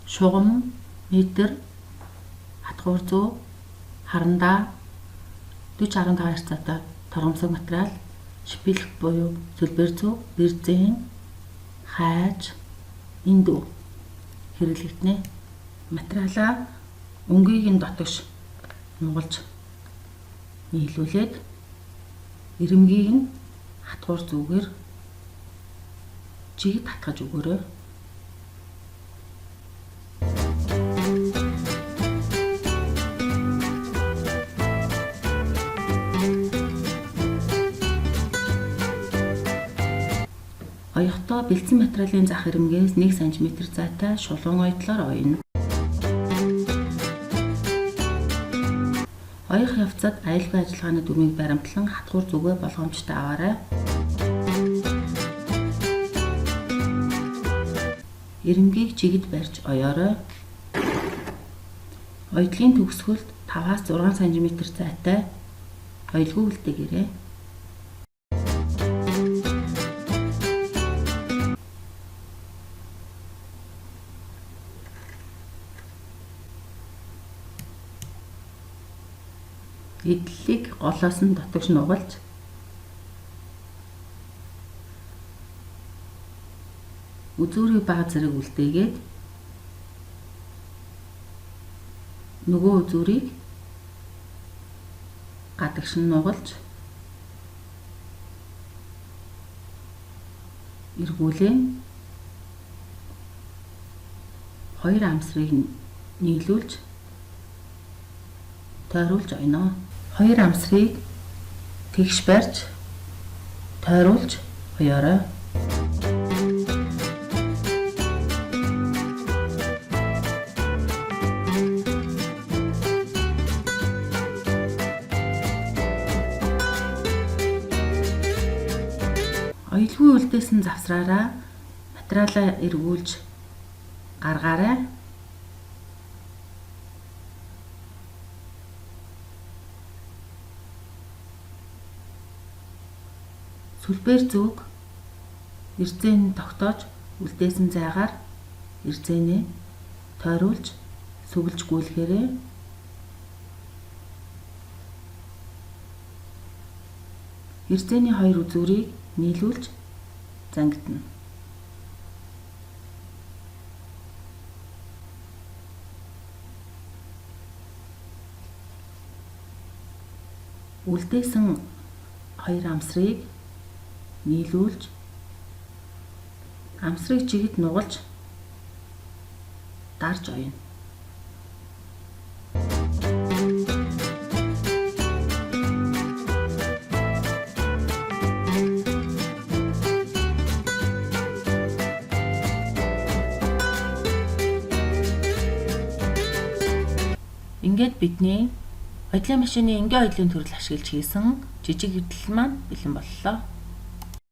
шугам, метр, хатгуур зүү, харандаа 40-15 харьцаатай торгомсог материал, шпилх буюу сүлбэр зүү, бэрзэн, хайж, индүү хэрэглэгдэнэ. Материалаа өнгийг нь дотогш нугалж нийлүүлээд ирэмгийг нь хатгуур зүүгээр жигд татгаж өгөөрэй. Оёхдоо бэлдсэн материалын зах ирэмгээс 1 см зайтай шулуун оёдлоор ойно. Оёх явцад аюулгүй ажиллагааны дүрмийг баримтлан хатгуур зүгээ болгоомжтой аваарай. Ирэмгийг жигд барьж оёорой. Оёдлын төгсгөлд 5-6 см зайтай оёлгүй үлдээгээрэй. Эдлийг голоос нь дотогш нугалж үзүүрийн бага зэрэг үлдээгээд нөгөө үзүүрийг гадагш нь нугалж эргүүлэн 2 амсрыг нийлүүлж тойруулж ойно. 2 амсрыг тэгш барьж тойруулж оёорой. Оёлгүй үлдээсэн завсраараа материалаа эргүүлж гаргаарай. Сүлбэр зүг эрзэн тогтоож үлдээсэн зайгаар эрзэнээ тойруулж сүгэлж гүйлгээрэй. Эрзэний 2 үзүүрийг нийлүүлж зангидна. Үлдээсэн 2 амсрыг нийлүүлж амсрыг жигд нугалж дарж ойно. Ингээд бидний оёдлын машины энгийн оёлын төрөл ашиглаж хийсэн жижиг эвдэл маань бэлэн боллоо.